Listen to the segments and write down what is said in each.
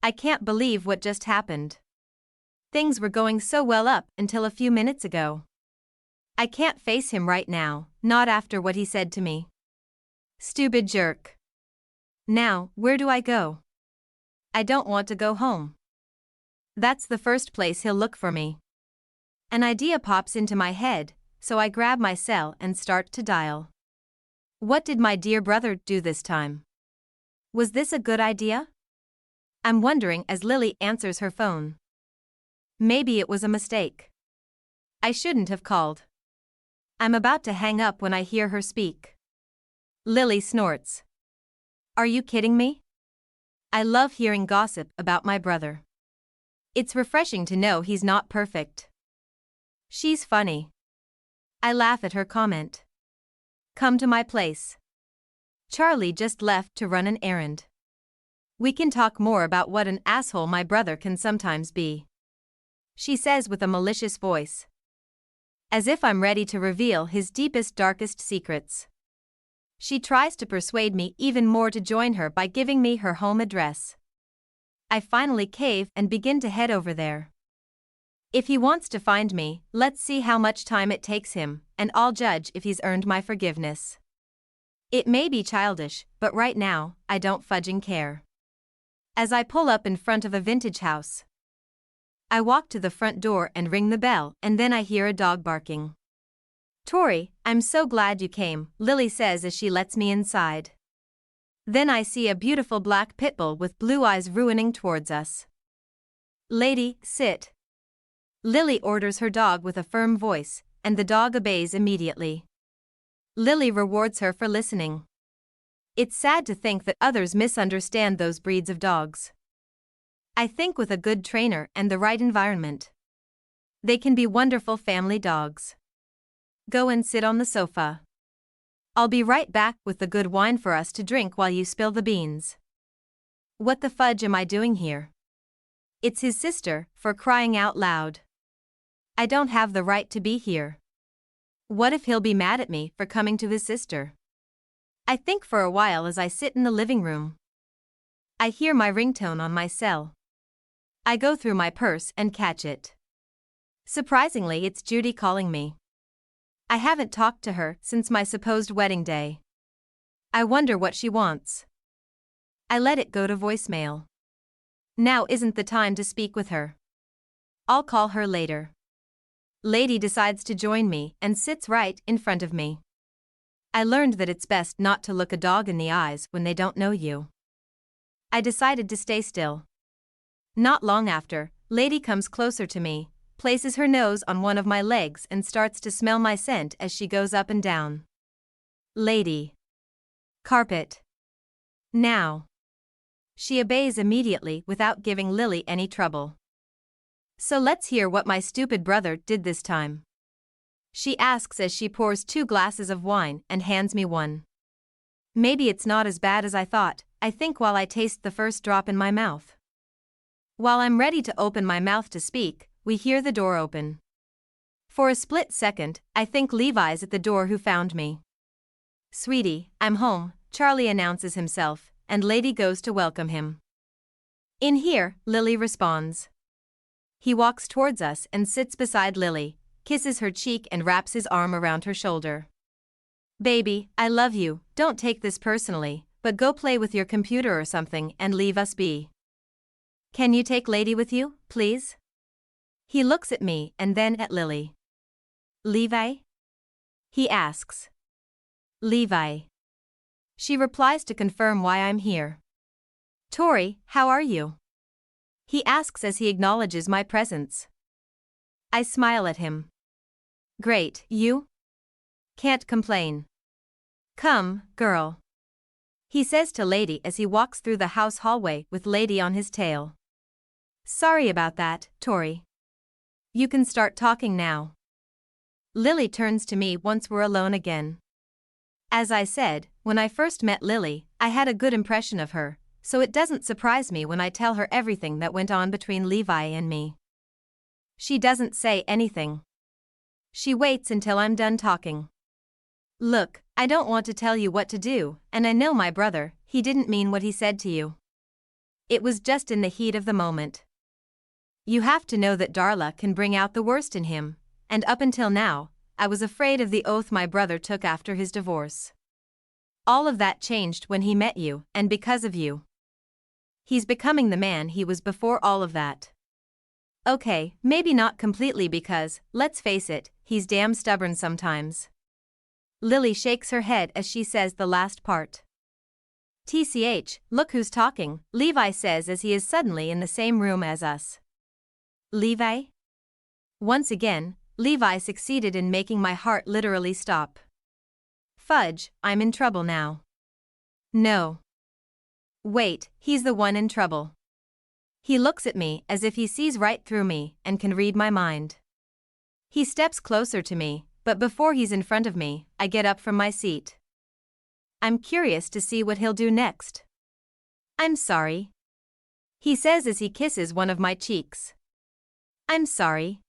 I can't believe what just happened. Things were going so well up until a few minutes ago. I can't face him right now, not after what he said to me. Stupid jerk. Now, where do I go? I don't want to go home. That's the first place he'll look for me. An idea pops into my head, so I grab my cell and start to dial. What did my dear brother do this time? Was this a good idea? I'm wondering as Lily answers her phone. Maybe it was a mistake. I shouldn't have called. I'm about to hang up when I hear her speak. Lily snorts. Are you kidding me? I love hearing gossip about my brother. It's refreshing to know he's not perfect. She's funny. I laugh at her comment. Come to my place. Charlie just left to run an errand. We can talk more about what an asshole my brother can sometimes be. She says with a malicious voice. As if I'm ready to reveal his deepest, darkest secrets. She tries to persuade me even more to join her by giving me her home address. I finally cave and begin to head over there. If he wants to find me, let's see how much time it takes him, and I'll judge if he's earned my forgiveness. It may be childish, but right now, I don't fudging care. As I pull up in front of a vintage house, I walk to the front door and ring the bell, and then I hear a dog barking. Tori, I'm so glad you came, Lily says as she lets me inside. Then I see a beautiful black pit bull with blue eyes ruining towards us. Lady, sit. Lily orders her dog with a firm voice, and the dog obeys immediately. Lily rewards her for listening. It's sad to think that others misunderstand those breeds of dogs. I think with a good trainer and the right environment, they can be wonderful family dogs. Go and sit on the sofa. I'll be right back with the good wine for us to drink while you spill the beans. What the fudge am I doing here? It's his sister, for crying out loud. I don't have the right to be here. What if he'll be mad at me for coming to his sister? I think for a while as I sit in the living room. I hear my ringtone on my cell. I go through my purse and catch it. Surprisingly, it's Judy calling me. I haven't talked to her since my supposed wedding day. I wonder what she wants. I let it go to voicemail. Now isn't the time to speak with her. I'll call her later. Lady decides to join me and sits right in front of me. I learned that it's best not to look a dog in the eyes when they don't know you. I decided to stay still. Not long after, Lady comes closer to me, places her nose on one of my legs and starts to smell my scent as she goes up and down. Lady. Carpet. Now. She obeys immediately without giving Lily any trouble. So let's hear what my stupid brother did this time. She asks as she pours 2 glasses of wine and hands me one. Maybe it's not as bad as I thought, I think while I taste the first drop in my mouth. While I'm ready to open my mouth to speak, we hear the door open. For a split second, I think Levi's at the door who found me. Sweetie, I'm home, Charlie announces himself, and Lady goes to welcome him. In here, Lily responds. He walks towards us and sits beside Lily, kisses her cheek and wraps his arm around her shoulder. Baby, I love you, don't take this personally, but go play with your computer or something and leave us be. Can you take Lady with you, please? He looks at me and then at Lily. Levi? He asks. Levi. She replies to confirm why I'm here. Tori, how are you? He asks as he acknowledges my presence. I smile at him. Great, you? Can't complain. Come, girl. He says to Lady as he walks through the house hallway with Lady on his tail. Sorry about that, Tori. You can start talking now. Lily turns to me once we're alone again. As I said, when I first met Lily, I had a good impression of her, so it doesn't surprise me when I tell her everything that went on between Levi and me. She doesn't say anything. She waits until I'm done talking. Look, I don't want to tell you what to do, and I know my brother, he didn't mean what he said to you. It was just in the heat of the moment. You have to know that Darla can bring out the worst in him, and up until now, I was afraid of the oath my brother took after his divorce. All of that changed when he met you, and because of you. He's becoming the man he was before all of that. Okay, maybe not completely because, let's face it, he's damn stubborn sometimes. Lily shakes her head as she says the last part. TCH, look who's talking, Levi says as he is suddenly in the same room as us. Levi? Once again, Levi succeeded in making my heart literally stop. Fudge, I'm in trouble now. No. Wait, he's the one in trouble. He looks at me as if he sees right through me and can read my mind. He steps closer to me, but before he's in front of me, I get up from my seat. I'm curious to see what he'll do next. I'm sorry. He says as he kisses one of my cheeks. I'm sorry.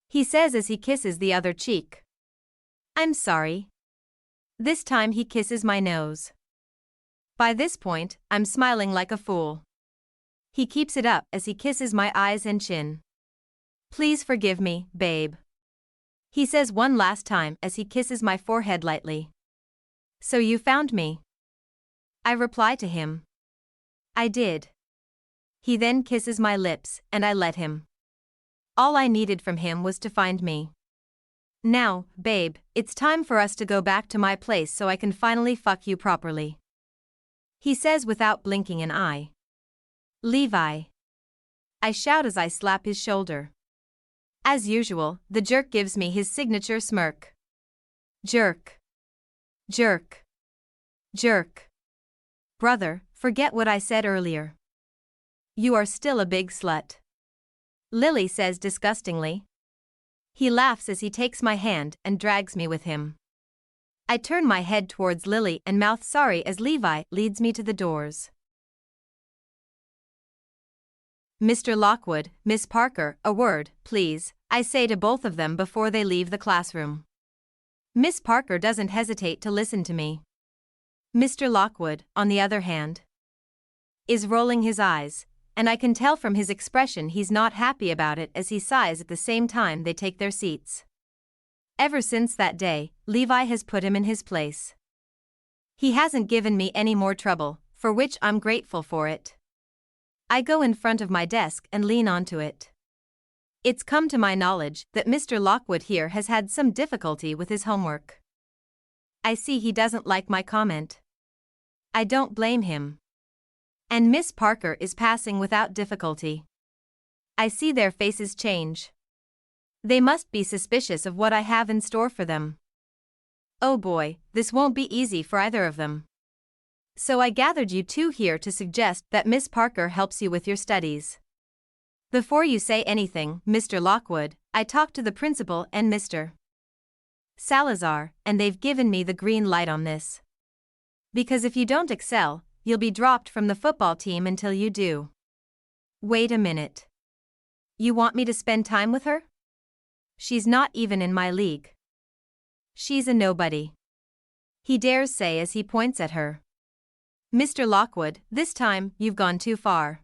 He says as he kisses the other cheek. I'm sorry. This time he kisses my nose. By this point, I'm smiling like a fool. He keeps it up as he kisses my eyes and chin. Please forgive me, babe. He says one last time as he kisses my forehead lightly. So you found me? I reply to him. I did. He then kisses my lips, and I let him. All I needed from him was to find me. Now, babe, it's time for us to go back to my place so I can finally fuck you properly. He says without blinking an eye. Levi. I shout as I slap his shoulder. As usual, the jerk gives me his signature smirk. Jerk. Jerk. Jerk. Brother, forget what I said earlier. You are still a big slut. Lily says disgustingly. He laughs as he takes my hand and drags me with him. I turn my head towards Lily and mouth sorry as Levi leads me to the doors. Mr. Lockwood, Miss Parker, a word, please, I say to both of them before they leave the classroom. Miss Parker doesn't hesitate to listen to me. Mr. Lockwood, on the other hand, is rolling his eyes, and I can tell from his expression he's not happy about it as he sighs at the same time they take their seats. Ever since that day, Levi has put him in his place. He hasn't given me any more trouble, for which I'm grateful for it. I go in front of my desk and lean onto it. It's come to my knowledge that Mr. Lockwood here has had some difficulty with his homework. I see he doesn't like my comment. I don't blame him. And Miss Parker is passing without difficulty. I see their faces change. They must be suspicious of what I have in store for them. Oh boy, this won't be easy for either of them. So I gathered you two here to suggest that Miss Parker helps you with your studies. Before you say anything, Mr. Lockwood, I talked to the principal and Mr. Salazar, and they've given me the green light on this. Because if you don't excel, you'll be dropped from the football team until you do. Wait a minute. You want me to spend time with her? She's not even in my league. She's a nobody. He dares say as he points at her. Mr. Lockwood, this time, you've gone too far.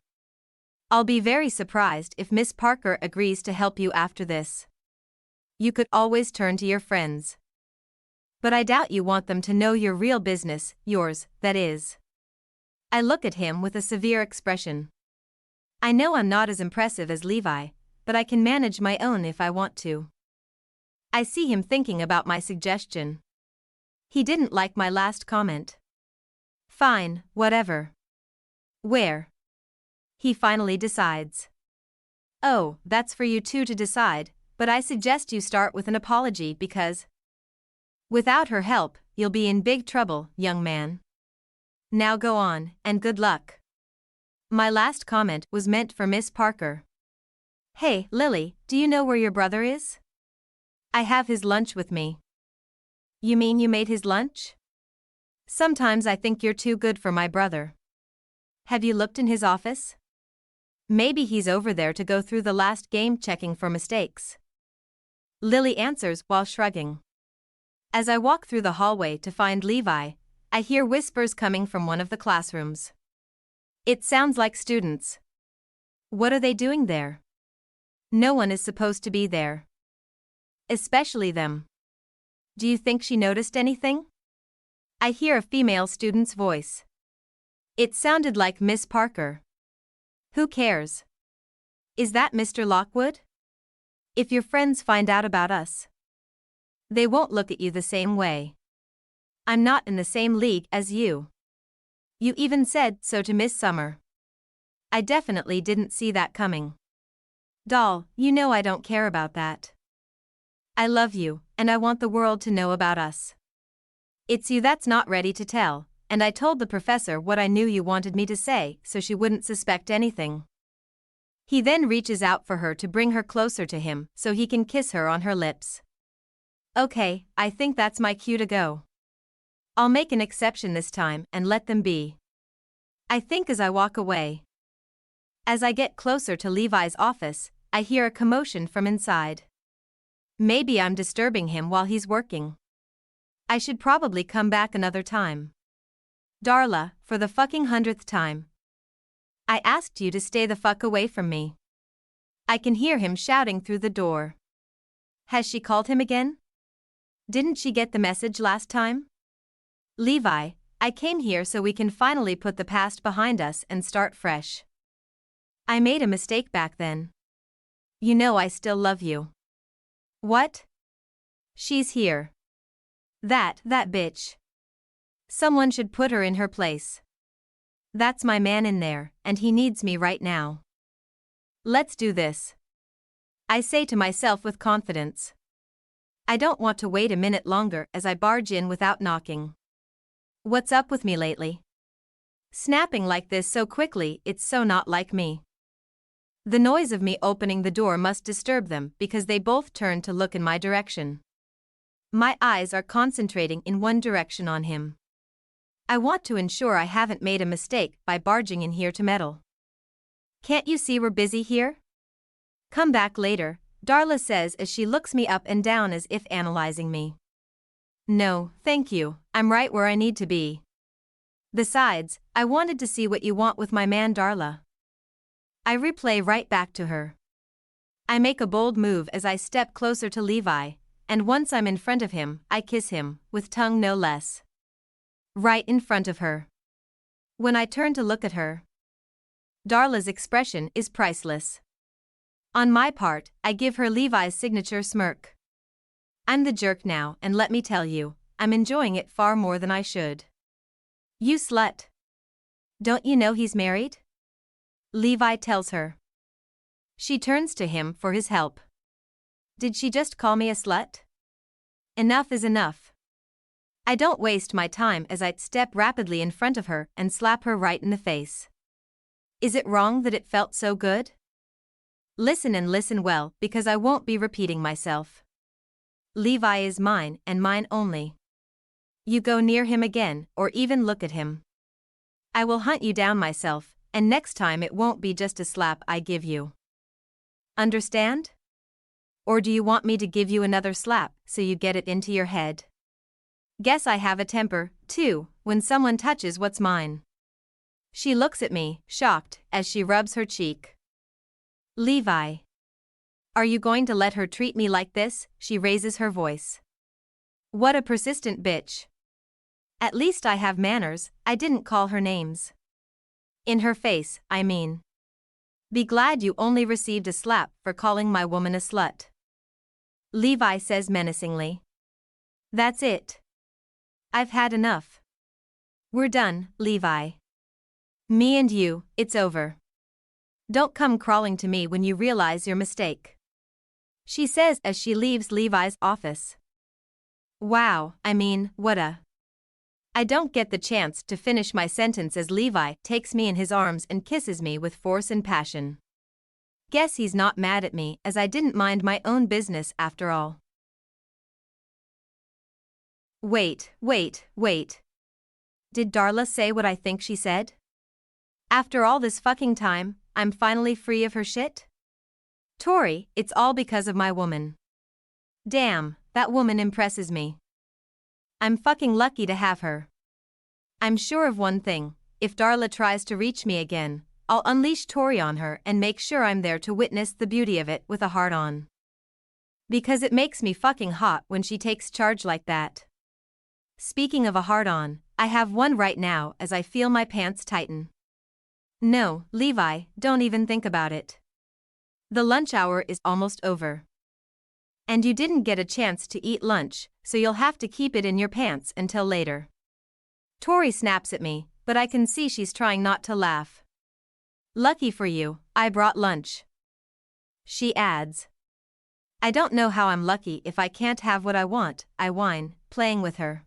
I'll be very surprised if Miss Parker agrees to help you after this. You could always turn to your friends. But I doubt you want them to know your real business, yours, that is. I look at him with a severe expression. I know I'm not as impressive as Levi, but I can manage my own if I want to. I see him thinking about my suggestion. He didn't like my last comment. Fine, whatever. Where? He finally decides. Oh, that's for you two to decide, but I suggest you start with an apology because without her help, you'll be in big trouble, young man. Now go on, and good luck. My last comment was meant for Miss Parker. Hey, Lily, do you know where your brother is? I have his lunch with me. You mean you made his lunch? Sometimes I think you're too good for my brother. Have you looked in his office? Maybe he's over there to go through the last game checking for mistakes. Lily answers while shrugging. As I walk through the hallway to find Levi, I hear whispers coming from one of the classrooms. It sounds like students. What are they doing there? No one is supposed to be there. Especially them. Do you think she noticed anything? I hear a female student's voice. It sounded like Miss Parker. Who cares? Is that Mr. Lockwood? If your friends find out about us, they won't look at you the same way. I'm not in the same league as you. You even said so to Miss Summer. I definitely didn't see that coming. Doll, you know I don't care about that. I love you, and I want the world to know about us. It's you that's not ready to tell, and I told the professor what I knew you wanted me to say so she wouldn't suspect anything. He then reaches out for her to bring her closer to him so he can kiss her on her lips. Okay, I think that's my cue to go. I'll make an exception this time and let them be. I think as I walk away. As I get closer to Levi's office, I hear a commotion from inside. Maybe I'm disturbing him while he's working. I should probably come back another time. Darla, for the fucking 100th time. I asked you to stay the fuck away from me. I can hear him shouting through the door. Has she called him again? Didn't she get the message last time? Levi, I came here so we can finally put the past behind us and start fresh. I made a mistake back then. You know I still love you. What? She's here. That bitch. Someone should put her in her place. That's my man in there, and he needs me right now. Let's do this. I say to myself with confidence. I don't want to wait a minute longer as I barge in without knocking. What's up with me lately? Snapping like this so quickly, it's so not like me. The noise of me opening the door must disturb them because they both turn to look in my direction. My eyes are concentrating in one direction on him. I want to ensure I haven't made a mistake by barging in here to meddle. Can't you see we're busy here? Come back later, Darla says as she looks me up and down as if analyzing me. No, thank you, I'm right where I need to be. Besides, I wanted to see what you want with my man Darla. I replay right back to her. I make a bold move as I step closer to Levi, and once I'm in front of him, I kiss him, with tongue no less. Right in front of her. When I turn to look at her, Darla's expression is priceless. On my part, I give her Levi's signature smirk. I'm the jerk now, and let me tell you, I'm enjoying it far more than I should. You slut. Don't you know he's married? Levi tells her. She turns to him for his help. Did she just call me a slut? Enough is enough. I don't waste my time as I step rapidly in front of her and slap her right in the face. Is it wrong that it felt so good? Listen and listen well, because I won't be repeating myself. Levi is mine and mine only. You go near him again, or even look at him, I will hunt you down myself, and next time it won't be just a slap I give you. Understand? Or do you want me to give you another slap so you get it into your head? Guess I have a temper, too, when someone touches what's mine. She looks at me, shocked, as she rubs her cheek. Levi. Are you going to let her treat me like this? She raises her voice. What a persistent bitch. At least I have manners, I didn't call her names. In her face, I mean. Be glad you only received a slap for calling my woman a slut. Levi says menacingly. That's it. I've had enough. We're done, Levi. Me and you, it's over. Don't come crawling to me when you realize your mistake. She says as she leaves Levi's office. Wow, I mean, what a... I don't get the chance to finish my sentence as Levi takes me in his arms and kisses me with force and passion. Guess he's not mad at me as I didn't mind my own business after all. Wait. Did Darla say what I think she said? After all this fucking time, I'm finally free of her shit? Tori, it's all because of my woman. Damn, that woman impresses me. I'm fucking lucky to have her. I'm sure of one thing, if Darla tries to reach me again, I'll unleash Tori on her and make sure I'm there to witness the beauty of it with a heart on. Because it makes me fucking hot when she takes charge like that. Speaking of a heart on, I have one right now as I feel my pants tighten. No, Levi, don't even think about it. The lunch hour is almost over. And you didn't get a chance to eat lunch, so you'll have to keep it in your pants until later. Tori snaps at me, but I can see she's trying not to laugh. Lucky for you, I brought lunch. She adds. I don't know how I'm lucky if I can't have what I want, I whine, playing with her.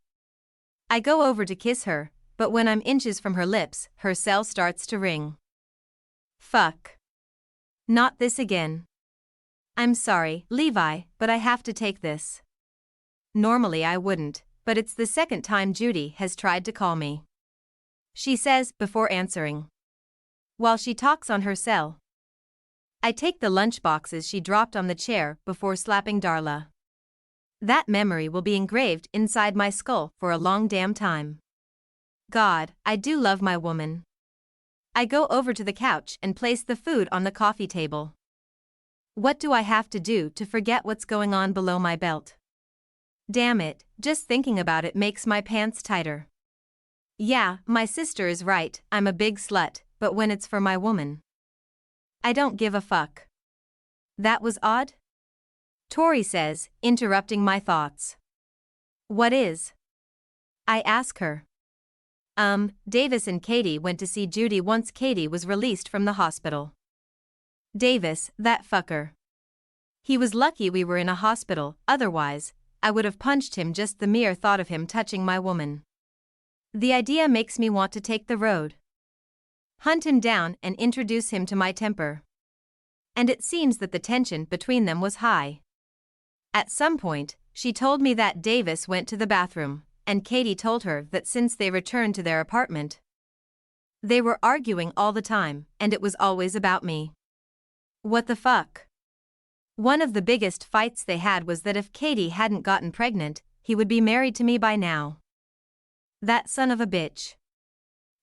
I go over to kiss her, but when I'm inches from her lips, her cell starts to ring. Fuck. Not this again. I'm sorry, Levi, but I have to take this. Normally I wouldn't, but it's the second time Judy has tried to call me. She says before answering. While she talks on her cell. I take the lunch boxes she dropped on the chair before slapping Darla. That memory will be engraved inside my skull for a long damn time. God, I do love my woman. I go over to the couch and place the food on the coffee table. What do I have to do to forget what's going on below my belt? Damn it, just thinking about it makes my pants tighter. Yeah, my sister is right, I'm a big slut, but when it's for my woman, I don't give a fuck. That was odd? Tori says, interrupting my thoughts. What is? I ask her. Davis and Katie went to see Judy once Katie was released from the hospital. Davis, that fucker. He was lucky we were in a hospital, otherwise, I would have punched him just the mere thought of him touching my woman. The idea makes me want to take the road. Hunt him down and introduce him to my temper. And it seems that the tension between them was high. At some point, she told me that Davis went to the bathroom, and Katie told her that since they returned to their apartment, they were arguing all the time, and it was always about me. What the fuck? One of the biggest fights they had was that if Katie hadn't gotten pregnant, he would be married to me by now. That son of a bitch.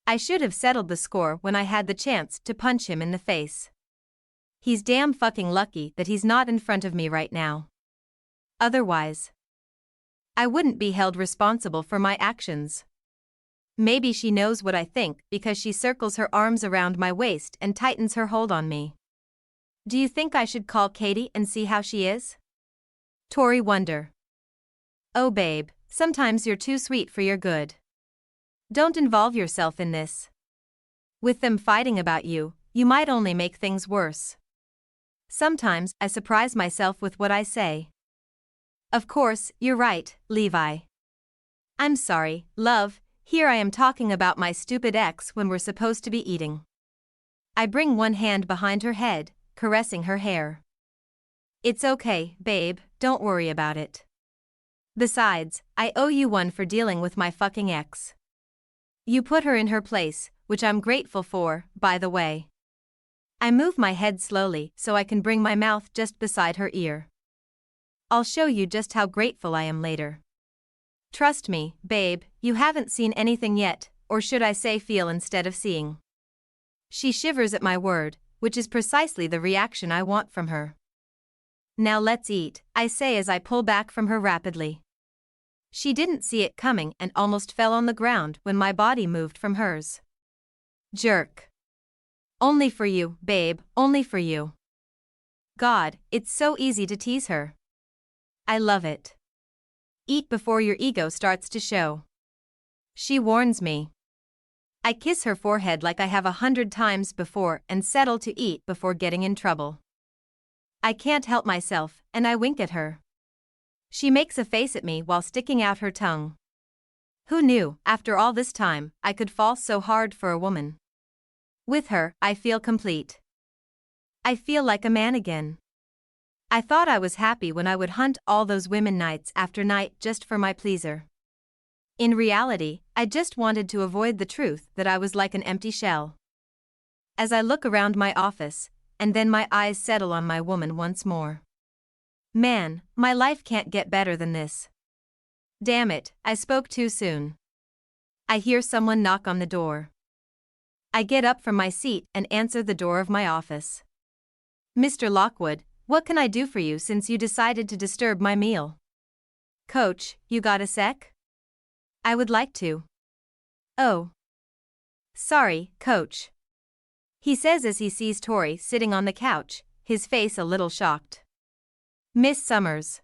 I should have settled the score when I had the chance to punch him in the face. He's damn fucking lucky that he's not in front of me right now. Otherwise, I wouldn't be held responsible for my actions. Maybe she knows what I think because she circles her arms around my waist and tightens her hold on me. Do you think I should call Katie and see how she is? Tori wonder. Oh babe, sometimes you're too sweet for your good. Don't involve yourself in this. With them fighting about you, you might only make things worse. Sometimes I surprise myself with what I say. Of course, you're right, Levi. I'm sorry, love, here I am talking about my stupid ex when we're supposed to be eating. I bring one hand behind her head, caressing her hair. It's okay, babe, don't worry about it. Besides, I owe you one for dealing with my fucking ex. You put her in her place, which I'm grateful for, by the way. I move my head slowly so I can bring my mouth just beside her ear. I'll show you just how grateful I am later. Trust me, babe, you haven't seen anything yet, or should I say feel instead of seeing. She shivers at my word, which is precisely the reaction I want from her. Now let's eat, I say as I pull back from her rapidly. She didn't see it coming and almost fell on the ground when my body moved from hers. Jerk. Only for you, babe, only for you. God, it's so easy to tease her. I love it. Eat before your ego starts to show. She warns me. I kiss her forehead like I have 100 times before and settle to eat before getting in trouble. I can't help myself, and I wink at her. She makes a face at me while sticking out her tongue. Who knew, after all this time, I could fall so hard for a woman? With her, I feel complete. I feel like a man again. I thought I was happy when I would hunt all those women nights after night just for my pleaser. In reality, I just wanted to avoid the truth that I was like an empty shell. As I look around my office, and then my eyes settle on my woman once more. Man, my life can't get better than this. Damn it, I spoke too soon. I hear someone knock on the door. I get up from my seat and answer the door of my office. Mr. Lockwood, what can I do for you since you decided to disturb my meal? Coach, you got a sec? I would like to. Oh. Sorry, Coach. He says as he sees Tori sitting on the couch, his face a little shocked. Miss Summers.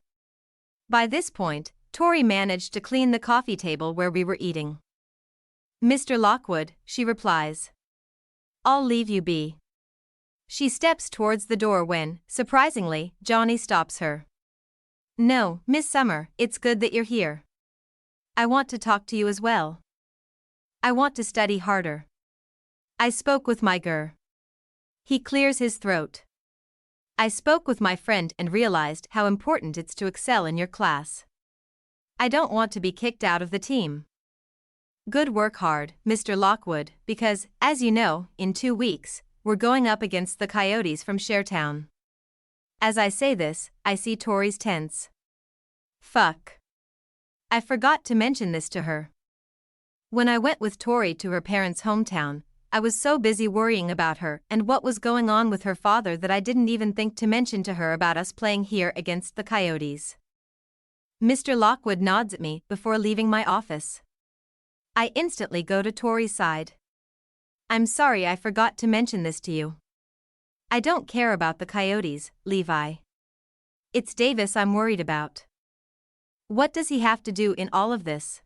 By this point, Tori managed to clean the coffee table where we were eating. Mr. Lockwood, she replies. I'll leave you be. She steps towards the door when, surprisingly, Johnny stops her. No, Miss Summer, it's good that you're here. I want to talk to you as well. I want to study harder. I spoke with my GR. He clears his throat. I spoke with my friend and realized how important it's to excel in your class. I don't want to be kicked out of the team. Good work hard, Mr. Lockwood, because, as you know, in 2 weeks, we're going up against the Coyotes from Sharetown. As I say this, I see Tori's tense. Fuck. I forgot to mention this to her. When I went with Tori to her parents' hometown, I was so busy worrying about her and what was going on with her father that I didn't even think to mention to her about us playing here against the Coyotes. Mr. Lockwood nods at me before leaving my office. I instantly go to Tori's side. I'm sorry I forgot to mention this to you. I don't care about the Coyotes, Levi. It's Davis I'm worried about. What does he have to do in all of this?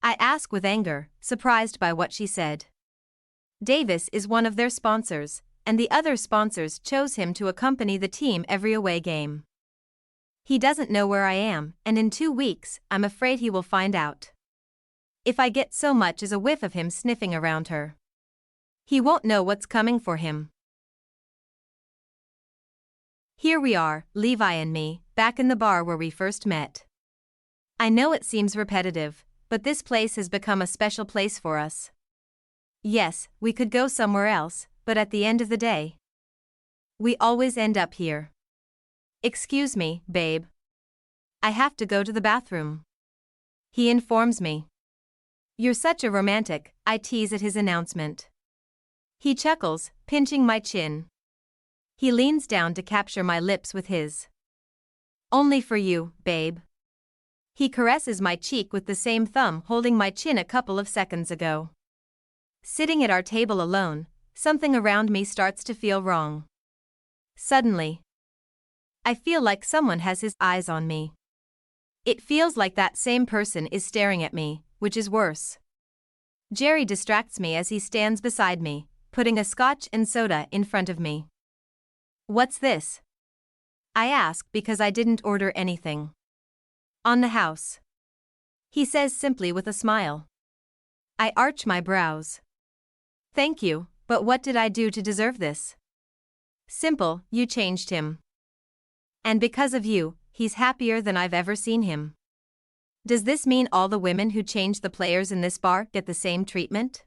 I ask with anger, surprised by what she said. Davis is one of their sponsors, and the other sponsors chose him to accompany the team every away game. He doesn't know where I am, and in 2 weeks, I'm afraid he will find out. If I get so much as a whiff of him sniffing around her, he won't know what's coming for him. Here we are, Levi and me, back in the bar where we first met. I know it seems repetitive, but this place has become a special place for us. Yes, we could go somewhere else, but at the end of the day, we always end up here. Excuse me, babe. I have to go to the bathroom. He informs me. You're such a romantic, I tease at his announcement. He chuckles, pinching my chin. He leans down to capture my lips with his. Only for you, babe. He caresses my cheek with the same thumb holding my chin a couple of seconds ago. Sitting at our table alone, something around me starts to feel wrong. Suddenly, I feel like someone has his eyes on me. It feels like that same person is staring at me, which is worse. Jerry distracts me as he stands beside me, putting a scotch and soda in front of me. What's this? I ask because I didn't order anything. On the house. He says simply with a smile. I arch my brows. Thank you, but what did I do to deserve this? Simple, you changed him. And because of you, he's happier than I've ever seen him. Does this mean all the women who change the players in this bar get the same treatment?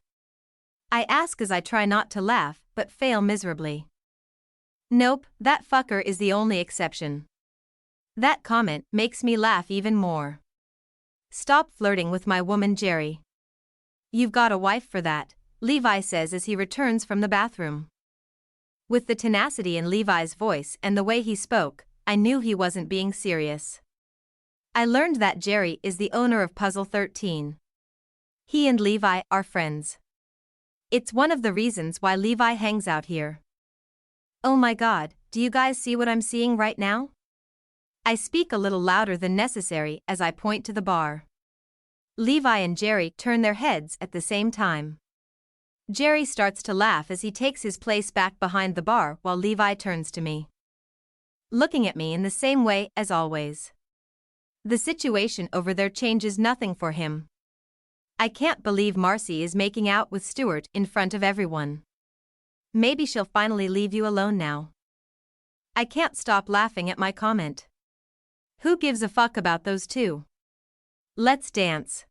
I ask as I try not to laugh, but fail miserably. Nope, that fucker is the only exception. That comment makes me laugh even more. Stop flirting with my woman, Jerry. You've got a wife for that, Levi says as he returns from the bathroom. With the tenacity in Levi's voice and the way he spoke, I knew he wasn't being serious. I learned that Jerry is the owner of Puzzle 13. He and Levi are friends. It's one of the reasons why Levi hangs out here. Oh my God, do you guys see what I'm seeing right now? I speak a little louder than necessary as I point to the bar. Levi and Jerry turn their heads at the same time. Jerry starts to laugh as he takes his place back behind the bar while Levi turns to me, looking at me in the same way as always. The situation over there changes nothing for him. I can't believe Marcy is making out with Stuart in front of everyone. Maybe she'll finally leave you alone now. I can't stop laughing at my comment. Who gives a fuck about those two? Let's dance.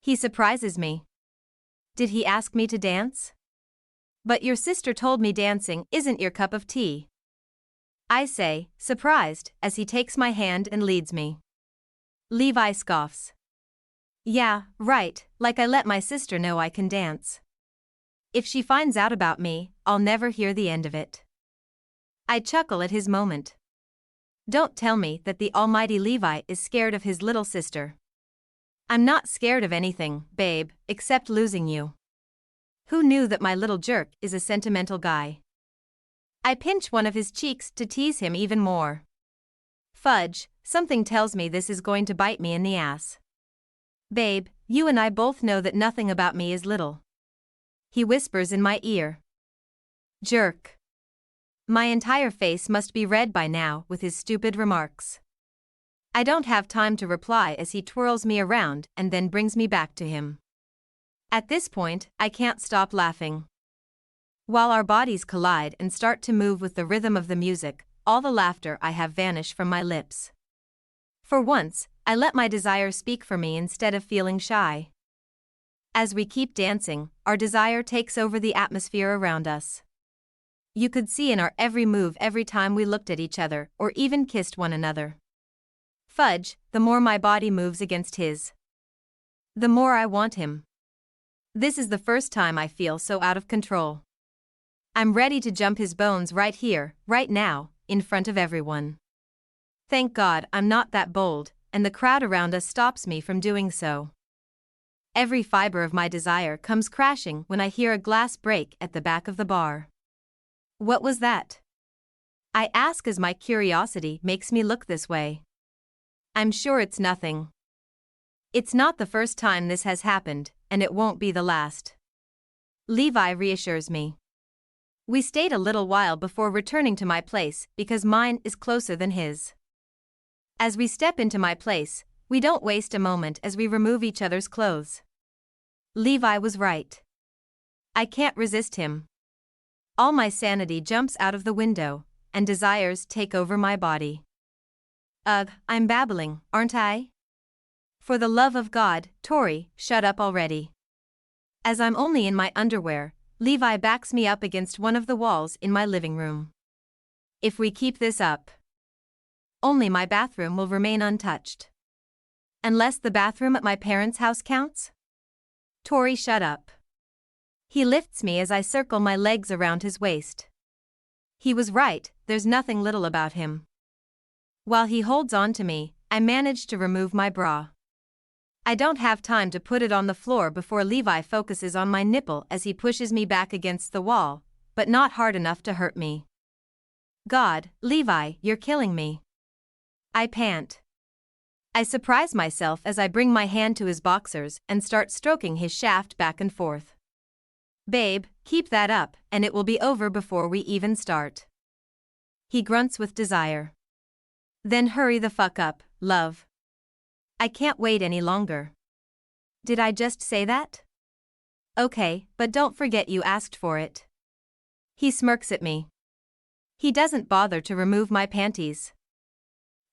He surprises me. Did he ask me to dance? But your sister told me dancing isn't your cup of tea. I say, surprised, as he takes my hand and leads me. Levi scoffs. Yeah, right, like I let my sister know I can dance. If she finds out about me, I'll never hear the end of it. I chuckle at his moment. Don't tell me that the almighty Levi is scared of his little sister. I'm not scared of anything, babe, except losing you. Who knew that my little jerk is a sentimental guy? I pinch one of his cheeks to tease him even more. Fudge, something tells me this is going to bite me in the ass. Babe, you and I both know that nothing about me is little. He whispers in my ear. Jerk. My entire face must be red by now with his stupid remarks. I don't have time to reply as he twirls me around and then brings me back to him. At this point, I can't stop laughing. While our bodies collide and start to move with the rhythm of the music, all the laughter I have vanished from my lips. For once, I let my desire speak for me instead of feeling shy. As we keep dancing, our desire takes over the atmosphere around us. You could see in our every move every time we looked at each other or even kissed one another. Fudge, the more my body moves against his, the more I want him. This is the first time I feel so out of control. I'm ready to jump his bones right here, right now, in front of everyone. Thank God I'm not that bold, and the crowd around us stops me from doing so. Every fiber of my desire comes crashing when I hear a glass break at the back of the bar. What was that? I ask as my curiosity makes me look this way. I'm sure it's nothing. It's not the first time this has happened, and it won't be the last. Levi reassures me. We stayed a little while before returning to my place because mine is closer than his. As we step into my place, we don't waste a moment as we remove each other's clothes. Levi was right. I can't resist him. All my sanity jumps out of the window, and desires take over my body. Ugh, I'm babbling, aren't I? For the love of God, Tori, shut up already. As I'm only in my underwear, Levi backs me up against one of the walls in my living room. If we keep this up, only my bathroom will remain untouched. Unless the bathroom at my parents' house counts? Tori, shut up. He lifts me as I circle my legs around his waist. He was right, there's nothing little about him. While he holds on to me, I manage to remove my bra. I don't have time to put it on the floor before Levi focuses on my nipple as he pushes me back against the wall, but not hard enough to hurt me. God, Levi, you're killing me. I pant. I surprise myself as I bring my hand to his boxers and start stroking his shaft back and forth. Babe, keep that up, and it will be over before we even start. He grunts with desire. Then hurry the fuck up, love. I can't wait any longer. Did I just say that? Okay, but don't forget you asked for it. He smirks at me. He doesn't bother to remove my panties.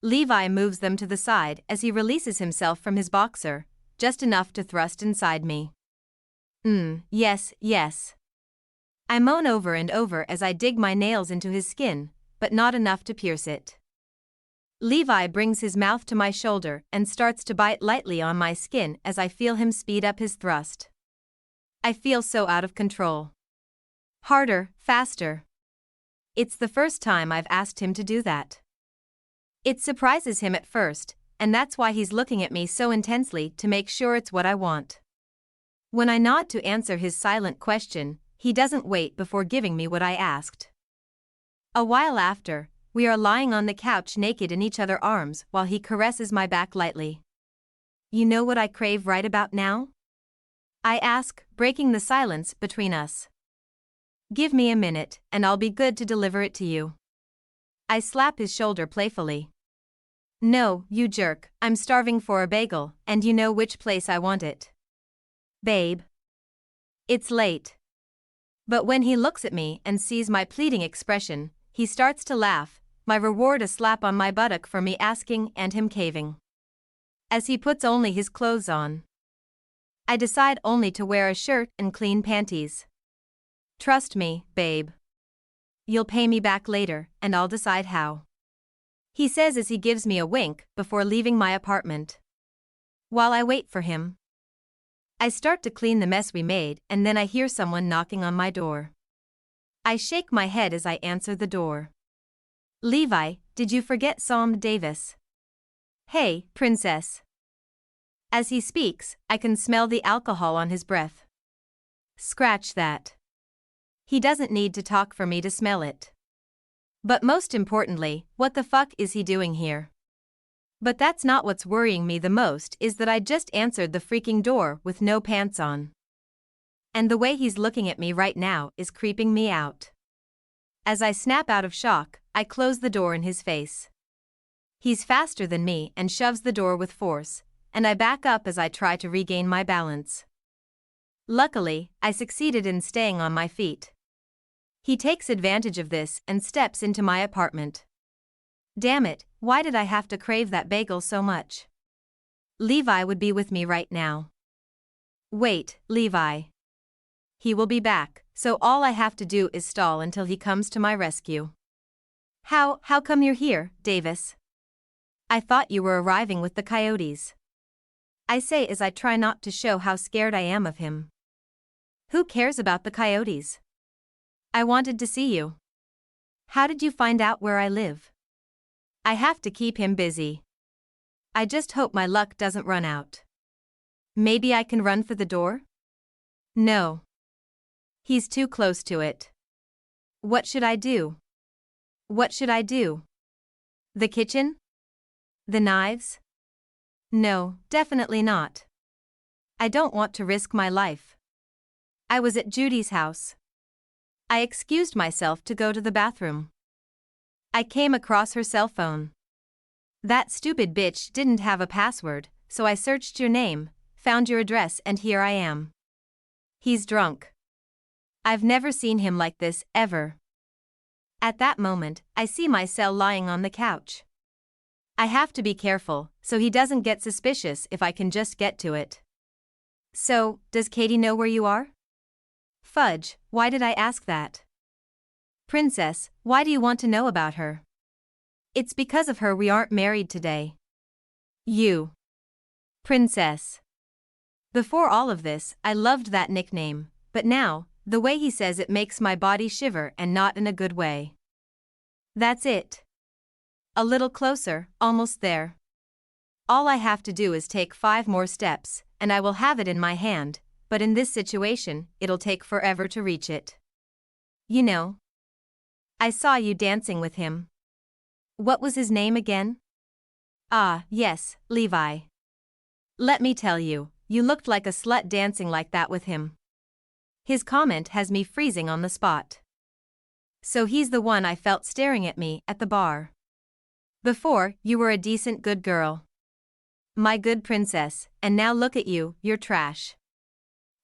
Levi moves them to the side as he releases himself from his boxer, just enough to thrust inside me. Yes, yes. I moan over and over as I dig my nails into his skin, but not enough to pierce it. Levi brings his mouth to my shoulder and starts to bite lightly on my skin as I feel him speed up his thrust. I feel so out of control. Harder, faster. It's the first time I've asked him to do that. It surprises him at first, and that's why he's looking at me so intensely to make sure it's what I want. When I nod to answer his silent question, he doesn't wait before giving me what I asked. A while after, we are lying on the couch naked in each other's arms while he caresses my back lightly. You know what I crave right about now? I ask, breaking the silence between us. Give me a minute, and I'll be good to deliver it to you. I slap his shoulder playfully. No, you jerk, I'm starving for a bagel, and you know which place I want it. Babe. It's late. But when he looks at me and sees my pleading expression, he starts to laugh, my reward a slap on my buttock for me asking and him caving. As he puts only his clothes on, I decide only to wear a shirt and clean panties. Trust me, babe. You'll pay me back later, and I'll decide how. He says as he gives me a wink before leaving my apartment. While I wait for him, I start to clean the mess we made, and then I hear someone knocking on my door. I shake my head as I answer the door. Levi, did you forget Psalm Davis? Hey, princess. As he speaks, I can smell the alcohol on his breath. Scratch that. He doesn't need to talk for me to smell it. But most importantly, what the fuck is he doing here? But that's not what's worrying me the most, is that I just answered the freaking door with no pants on. And the way he's looking at me right now is creeping me out. As I snap out of shock, I close the door in his face. He's faster than me and shoves the door with force, and I back up as I try to regain my balance. Luckily, I succeeded in staying on my feet. He takes advantage of this and steps into my apartment. Damn it, why did I have to crave that bagel so much? Levi would be with me right now. Wait, Levi. He will be back, so all I have to do is stall until he comes to my rescue. How come you're here, Davis? I thought you were arriving with the coyotes. I say as I try not to show how scared I am of him. Who cares about the coyotes? I wanted to see you. How did you find out where I live? I have to keep him busy. I just hope my luck doesn't run out. Maybe I can run for the door? No. He's too close to it. What should I do? What should I do? The kitchen? The knives? No, definitely not. I don't want to risk my life. I was at Judy's house. I excused myself to go to the bathroom. I came across her cell phone. That stupid bitch didn't have a password, so I searched your name, found your address, and here I am. He's drunk. I've never seen him like this, ever. At that moment, I see my cell lying on the couch. I have to be careful, so he doesn't get suspicious if I can just get to it. So, does Katie know where you are? Fudge, why did I ask that? Princess, why do you want to know about her? It's because of her we aren't married today. You. Princess. Before all of this, I loved that nickname, but now, the way he says it makes my body shiver, and not in a good way. That's it. A little closer, almost there. All I have to do is take 5 more steps, and I will have it in my hand, but in this situation, it'll take forever to reach it. You know. I saw you dancing with him. What was his name again? Ah, yes, Levi. Let me tell you, you looked like a slut dancing like that with him. His comment has me freezing on the spot. So he's the one I felt staring at me at the bar. Before, you were a decent good girl. My good princess, and now look at you, you're trash.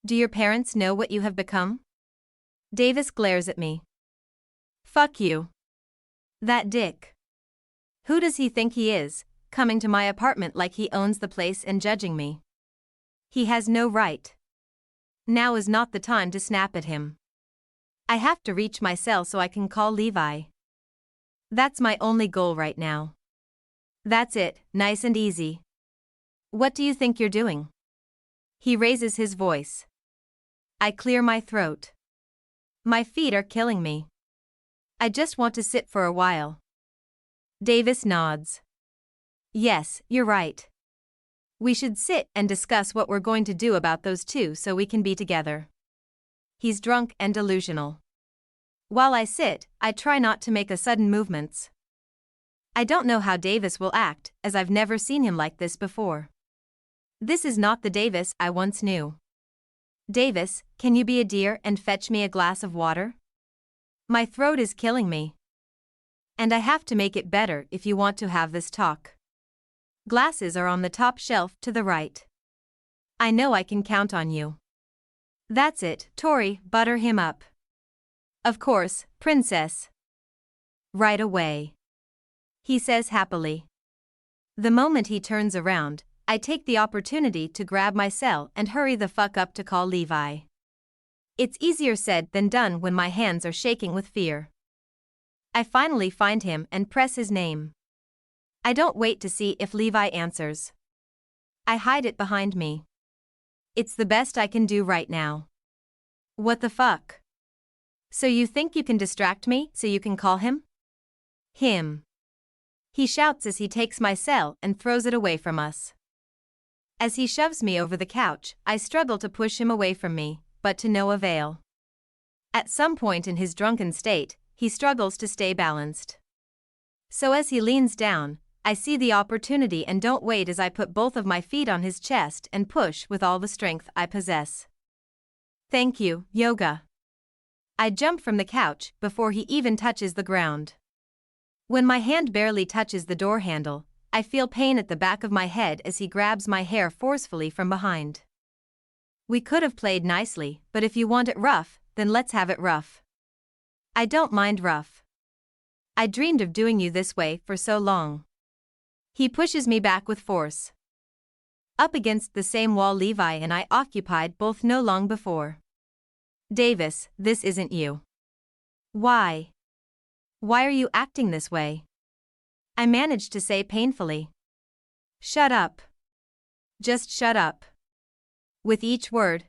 Do your parents know what you have become? Davis glares at me. Fuck you. That dick. Who does he think he is, coming to my apartment like he owns the place and judging me? He has no right. Now is not the time to snap at him. I have to reach my cell so I can call Levi. That's my only goal right now. That's it, nice and easy. What do you think you're doing? He raises his voice. I clear my throat. My feet are killing me. I just want to sit for a while. Davis nods. Yes, you're right. We should sit and discuss what we're going to do about those two so we can be together. He's drunk and delusional. While I sit, I try not to make a sudden movements. I don't know how Davis will act, as I've never seen him like this before. This is not the Davis I once knew. Davis, can you be a dear and fetch me a glass of water? My throat is killing me. And I have to make it better if you want to have this talk. Glasses are on the top shelf to the right. I know I can count on you. That's it, Tori, butter him up. Of course, princess. Right away. He says happily. The moment he turns around, I take the opportunity to grab my cell and hurry the fuck up to call Levi. It's easier said than done when my hands are shaking with fear. I finally find him and press his name. I don't wait to see if Levi answers. I hide it behind me. It's the best I can do right now. What the fuck? So you think you can distract me so you can call him? Him. He shouts as he takes my cell and throws it away from us. As he shoves me over the couch, I struggle to push him away from me, but to no avail. At some point in his drunken state, he struggles to stay balanced. So as he leans down, I see the opportunity and don't wait as I put both of my feet on his chest and push with all the strength I possess. Thank you, yoga. I jump from the couch before he even touches the ground. When my hand barely touches the door handle, I feel pain at the back of my head as he grabs my hair forcefully from behind. We could have played nicely, but if you want it rough, then let's have it rough. I don't mind rough. I dreamed of doing you this way for so long. He pushes me back with force. Up against the same wall Levi and I occupied both no long before. Davis, this isn't you. Why? Why are you acting this way? I managed to say painfully. Shut up. Just shut up. With each word,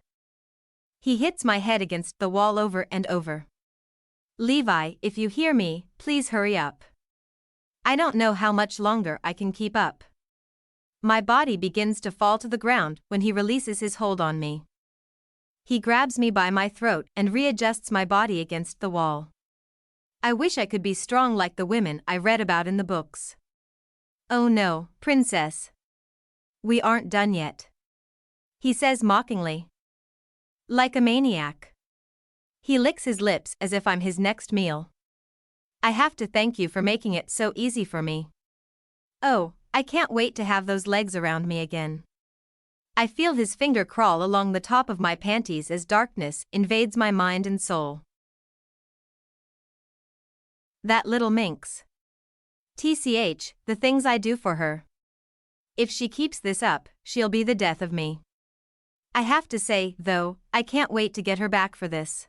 he hits my head against the wall over and over. Levi, if you hear me, please hurry up. I don't know how much longer I can keep up. My body begins to fall to the ground when he releases his hold on me. He grabs me by my throat and readjusts my body against the wall. I wish I could be strong like the women I read about in the books. Oh no, princess. We aren't done yet. He says mockingly. Like a maniac. He licks his lips as if I'm his next meal. I have to thank you for making it so easy for me. Oh, I can't wait to have those legs around me again. I feel his finger crawl along the top of my panties as darkness invades my mind and soul. That little minx. TCH, the things I do for her. If she keeps this up, she'll be the death of me. I have to say, though, I can't wait to get her back for this.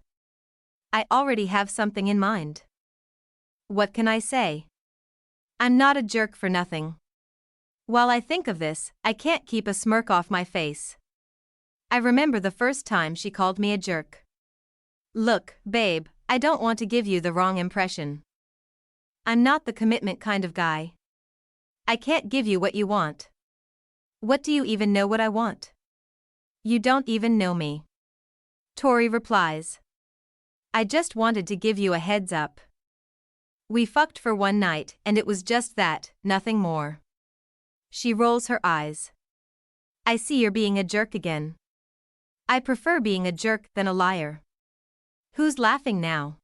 I already have something in mind. What can I say? I'm not a jerk for nothing. While I think of this, I can't keep a smirk off my face. I remember the first time she called me a jerk. Look, babe, I don't want to give you the wrong impression. I'm not the commitment kind of guy. I can't give you what you want. What do you even know what I want? You don't even know me. Tori replies. I just wanted to give you a heads up. We fucked for one night and it was just that, nothing more. She rolls her eyes. I see you're being a jerk again. I prefer being a jerk than a liar. Who's laughing now?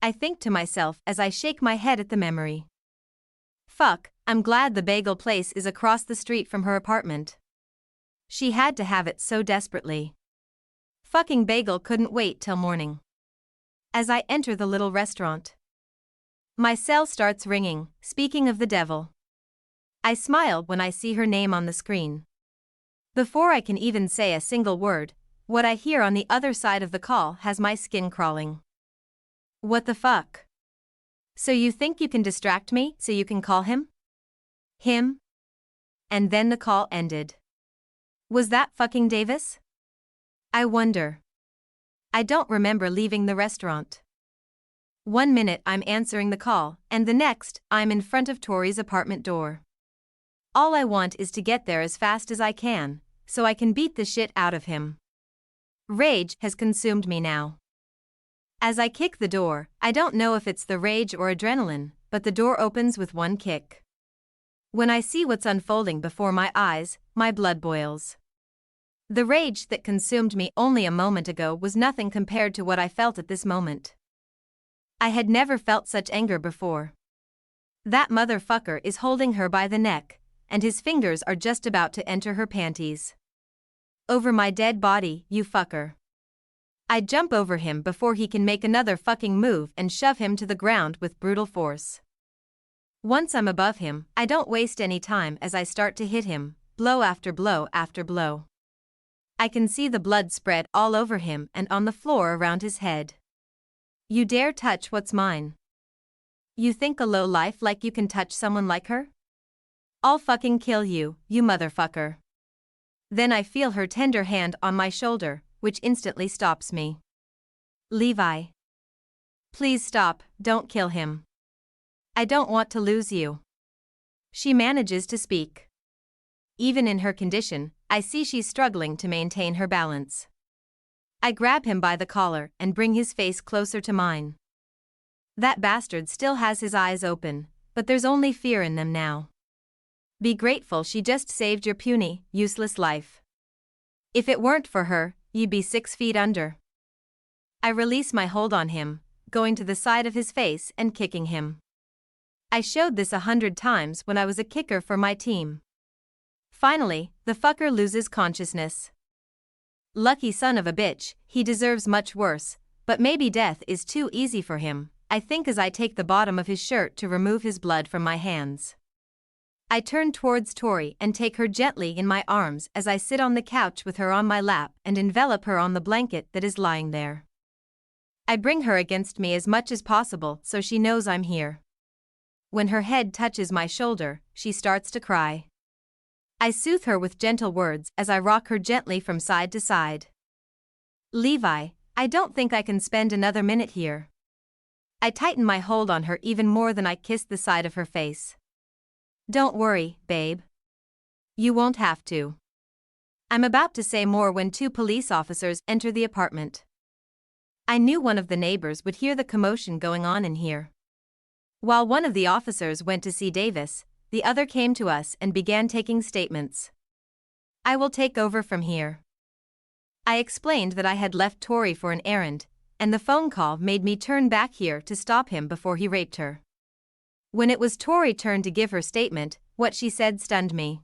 I think to myself as I shake my head at the memory. Fuck, I'm glad the bagel place is across the street from her apartment. She had to have it so desperately. Fucking bagel couldn't wait till morning. As I enter the little restaurant, my cell starts ringing, speaking of the devil. I smile when I see her name on the screen. Before I can even say a single word, what I hear on the other side of the call has my skin crawling. What the fuck? So you think you can distract me so you can call him? Him? And then the call ended. Was that fucking Davis? I wonder. I don't remember leaving the restaurant. 1 minute I'm answering the call, and the next, I'm in front of Tori's apartment door. All I want is to get there as fast as I can, so I can beat the shit out of him. Rage has consumed me now. As I kick the door, I don't know if it's the rage or adrenaline, but the door opens with one kick. When I see what's unfolding before my eyes, my blood boils. The rage that consumed me only a moment ago was nothing compared to what I felt at this moment. I had never felt such anger before. That motherfucker is holding her by the neck, and his fingers are just about to enter her panties. Over my dead body, you fucker. I jump over him before he can make another fucking move and shove him to the ground with brutal force. Once I'm above him, I don't waste any time as I start to hit him, blow after blow after blow. I can see the blood spread all over him and on the floor around his head. You dare touch what's mine? You think a low life like you can touch someone like her? I'll fucking kill you, you motherfucker. Then I feel her tender hand on my shoulder, which instantly stops me. Levi. Please stop, don't kill him. I don't want to lose you. She manages to speak. Even in her condition, I see she's struggling to maintain her balance. I grab him by the collar and bring his face closer to mine. That bastard still has his eyes open, but there's only fear in them now. Be grateful she just saved your puny, useless life. If it weren't for her, you'd be 6 feet under. I release my hold on him, going to the side of his face and kicking him. I showed this 100 times when I was a kicker for my team. Finally, the fucker loses consciousness. Lucky son of a bitch, he deserves much worse, but maybe death is too easy for him, I think as I take the bottom of his shirt to remove his blood from my hands. I turn towards Tori and take her gently in my arms as I sit on the couch with her on my lap and envelop her on the blanket that is lying there. I bring her against me as much as possible so she knows I'm here. When her head touches my shoulder, she starts to cry. I soothe her with gentle words as I rock her gently from side to side. Levi, I don't think I can spend another minute here. I tighten my hold on her even more than I kiss the side of her face. Don't worry, babe. You won't have to. I'm about to say more when 2 police officers enter the apartment. I knew one of the neighbors would hear the commotion going on in here. While one of the officers went to see Davis, the other came to us and began taking statements. I will take over from here. I explained that I had left Tori for an errand, and the phone call made me turn back here to stop him before he raped her. When it was Tori's turn to give her statement, what she said stunned me.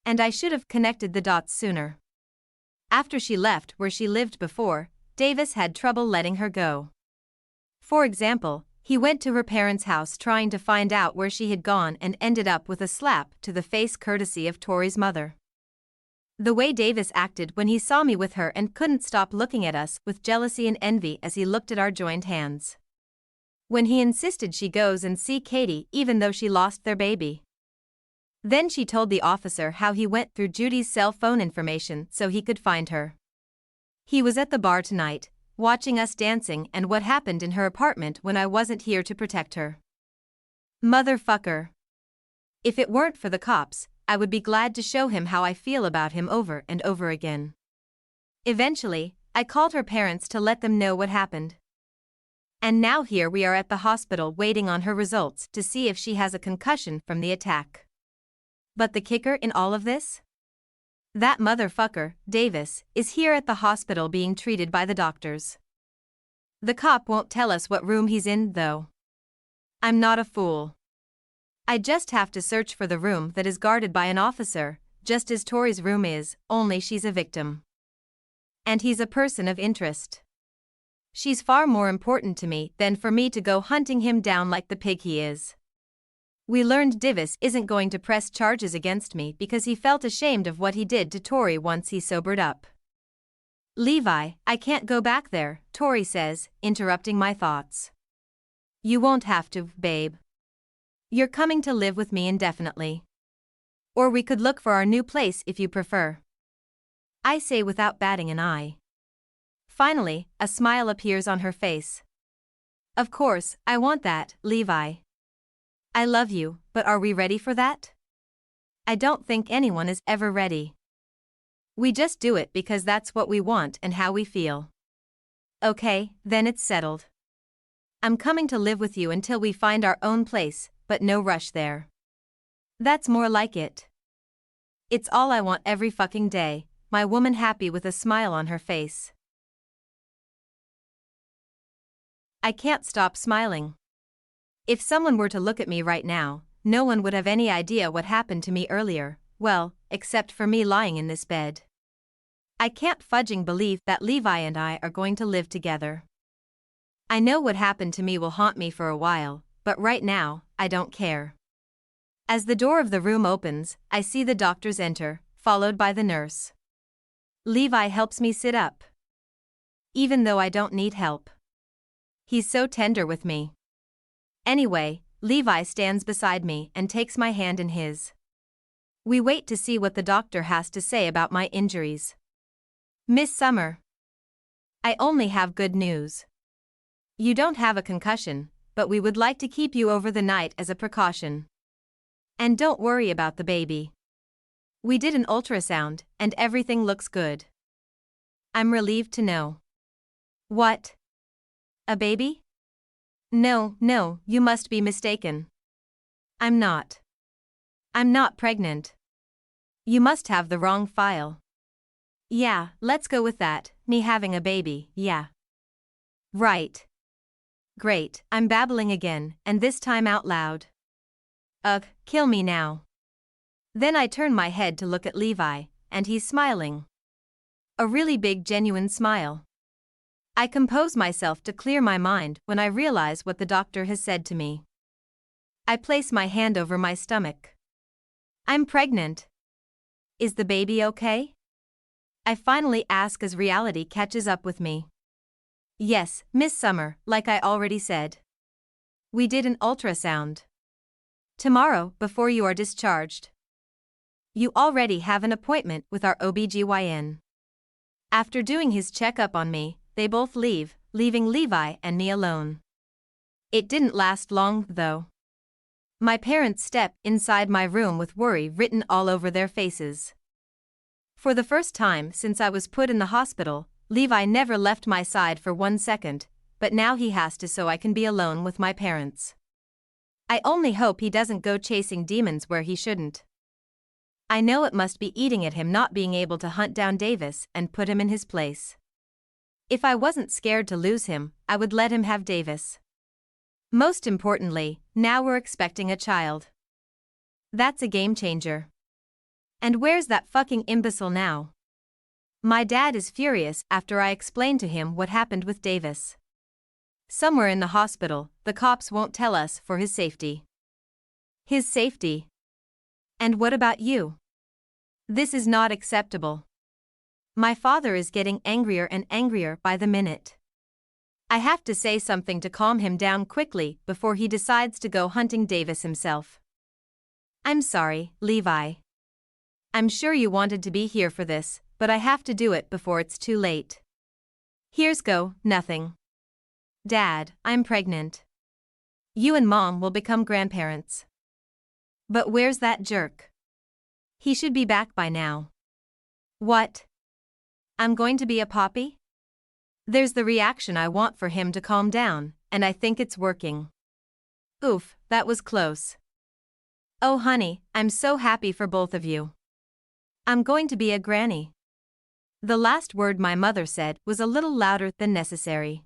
And I should have connected the dots sooner. After she left where she lived before, Davis had trouble letting her go. For example, he went to her parents' house trying to find out where she had gone and ended up with a slap to the face courtesy of Tori's mother. The way Davis acted when he saw me with her and couldn't stop looking at us with jealousy and envy as he looked at our joined hands. When he insisted she goes and see Katie even though she lost their baby. Then she told the officer how he went through Judy's cell phone information so he could find her. He was at the bar tonight, watching us dancing and what happened in her apartment when I wasn't here to protect her. Motherfucker. If it weren't for the cops, I would be glad to show him how I feel about him over and over again. Eventually, I called her parents to let them know what happened. And now here we are at the hospital waiting on her results to see if she has a concussion from the attack. But the kicker in all of this? That motherfucker, Davis, is here at the hospital being treated by the doctors. The cop won't tell us what room he's in, though. I'm not a fool. I just have to search for the room that is guarded by an officer, just as Tori's room is, only she's a victim. And he's a person of interest. She's far more important to me than for me to go hunting him down like the pig he is. We learned Davis isn't going to press charges against me because he felt ashamed of what he did to Tori once he sobered up. Levi, I can't go back there, Tori says, interrupting my thoughts. You won't have to, babe. You're coming to live with me indefinitely. Or we could look for our new place if you prefer. I say without batting an eye. Finally, a smile appears on her face. Of course, I want that, Levi. I love you, but are we ready for that? I don't think anyone is ever ready. We just do it because that's what we want and how we feel. Okay, then it's settled. I'm coming to live with you until we find our own place, but no rush there. That's more like it. It's all I want every fucking day, my woman happy with a smile on her face. I can't stop smiling. If someone were to look at me right now, no one would have any idea what happened to me earlier, well, except for me lying in this bed. I can't fudging believe that Levi and I are going to live together. I know what happened to me will haunt me for a while, but right now, I don't care. As the door of the room opens, I see the doctors enter, followed by the nurse. Levi helps me sit up. Even though I don't need help. He's so tender with me. Anyway, Levi stands beside me and takes my hand in his. We wait to see what the doctor has to say about my injuries. Miss Summer. I only have good news. You don't have a concussion, but we would like to keep you over the night as a precaution. And don't worry about the baby. We did an ultrasound, and everything looks good. I'm relieved to know. What? A baby? No, you must be mistaken. I'm not. I'm not pregnant. You must have the wrong file. Yeah, let's go with that, me having a baby, yeah. Right. Great, I'm babbling again, and this time out loud. Ugh, kill me now. Then I turn my head to look at Levi, and he's smiling. A really big genuine smile. I compose myself to clear my mind when I realize what the doctor has said to me. I place my hand over my stomach. I'm pregnant. Is the baby okay? I finally ask as reality catches up with me. Yes, Miss Summer, like I already said. We did an ultrasound. Tomorrow, before you are discharged. You already have an appointment with our OBGYN. After doing his checkup on me, they both leave, leaving Levi and me alone. It didn't last long, though. My parents step inside my room with worry written all over their faces. For the first time since I was put in the hospital, Levi never left my side for 1 second, but now he has to so I can be alone with my parents. I only hope he doesn't go chasing demons where he shouldn't. I know it must be eating at him not being able to hunt down Davis and put him in his place. If I wasn't scared to lose him, I would let him have Davis. Most importantly, now we're expecting a child. That's a game changer. And where's that fucking imbecile now? My dad is furious after I explain to him what happened with Davis. Somewhere in the hospital, the cops won't tell us for his safety. His safety? And what about you? This is not acceptable. My father is getting angrier and angrier by the minute. I have to say something to calm him down quickly before he decides to go hunting Davis himself. I'm sorry, Levi. I'm sure you wanted to be here for this, but I have to do it before it's too late. Here's go, nothing. Dad, I'm pregnant. You and Mom will become grandparents. But where's that jerk? He should be back by now. What? I'm going to be a poppy? There's the reaction I want for him to calm down, and I think it's working. Oof, that was close. Oh honey, I'm so happy for both of you. I'm going to be a granny. The last word my mother said was a little louder than necessary.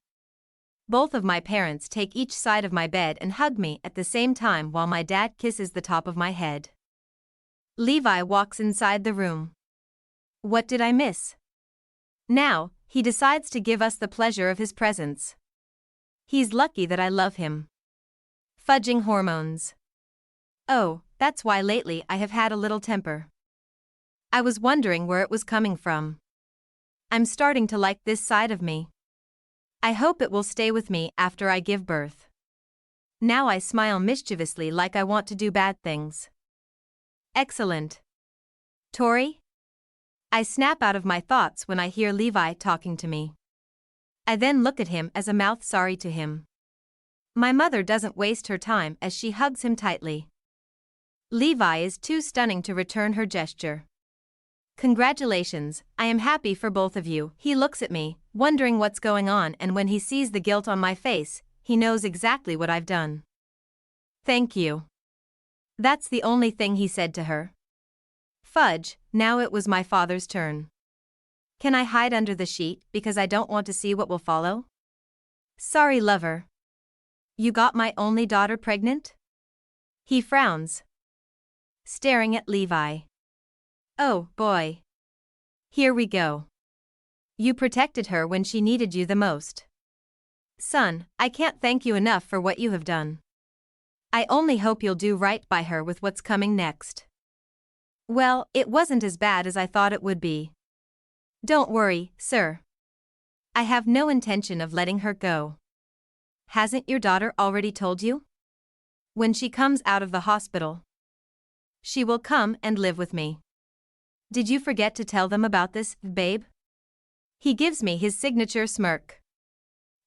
Both of my parents take each side of my bed and hug me at the same time while my dad kisses the top of my head. Levi walks inside the room. What did I miss? Now, he decides to give us the pleasure of his presence. He's lucky that I love him. Fudging hormones. Oh, that's why lately I have had a little temper. I was wondering where it was coming from. I'm starting to like this side of me. I hope it will stay with me after I give birth. Now I smile mischievously like I want to do bad things. Excellent. Tori? I snap out of my thoughts when I hear Levi talking to me. I then look at him as a mouth sorry to him. My mother doesn't waste her time as she hugs him tightly. Levi is too stunning to return her gesture. Congratulations, I am happy for both of you. He looks at me, wondering what's going on, and when he sees the guilt on my face, he knows exactly what I've done. Thank you. That's the only thing he said to her. Fudge, now it was my father's turn. Can I hide under the sheet because I don't want to see what will follow? Sorry, lover. You got my only daughter pregnant? He frowns, staring at Levi. Oh, boy. Here we go. You protected her when she needed you the most. Son, I can't thank you enough for what you have done. I only hope you'll do right by her with what's coming next. Well, it wasn't as bad as I thought it would be. Don't worry, sir. I have no intention of letting her go. Hasn't your daughter already told you? When she comes out of the hospital. She will come and live with me. Did you forget to tell them about this, babe? He gives me his signature smirk.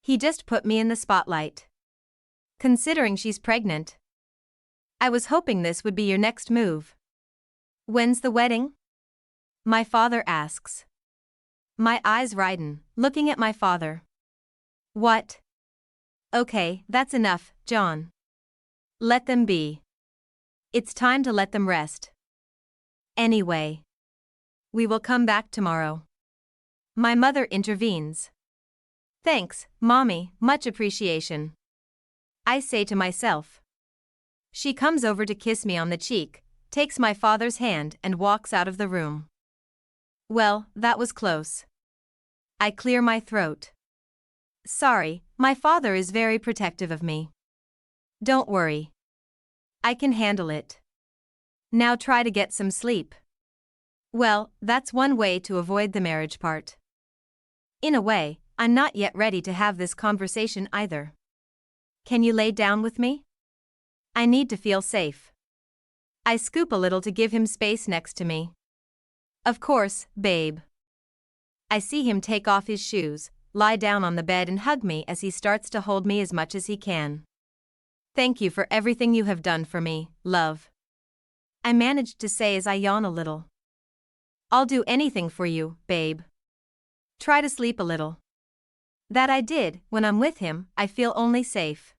He just put me in the spotlight. Considering she's pregnant. I was hoping this would be your next move. When's the wedding? My father asks. My eyes widen, looking at my father. What? Okay, that's enough, John. Let them be. It's time to let them rest. Anyway. We will come back tomorrow. My mother intervenes. Thanks, Mommy, much appreciation. I say to myself. She comes over to kiss me on the cheek, takes my father's hand and walks out of the room. Well, that was close. I clear my throat. Sorry, my father is very protective of me. Don't worry. I can handle it. Now try to get some sleep. Well, that's one way to avoid the marriage part. In a way, I'm not yet ready to have this conversation either. Can you lay down with me? I need to feel safe. I scoop a little to give him space next to me. Of course, babe. I see him take off his shoes, lie down on the bed and hug me as he starts to hold me as much as he can. Thank you for everything you have done for me, love. I managed to say as I yawn a little. I'll do anything for you, babe. Try to sleep a little. That I did. When I'm with him, I feel only safe.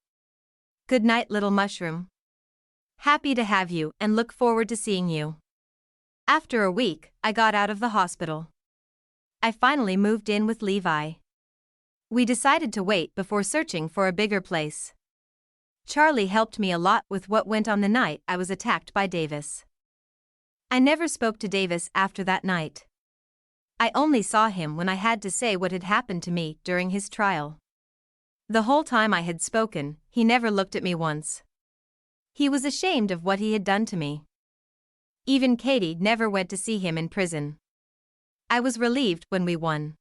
Good night, little mushroom. Happy to have you and look forward to seeing you. After a week, I got out of the hospital. I finally moved in with Levi. We decided to wait before searching for a bigger place. Charlie helped me a lot with what went on the night I was attacked by Davis. I never spoke to Davis after that night. I only saw him when I had to say what had happened to me during his trial. The whole time I had spoken, he never looked at me once. He was ashamed of what he had done to me. Even Katie never went to see him in prison. I was relieved when we won.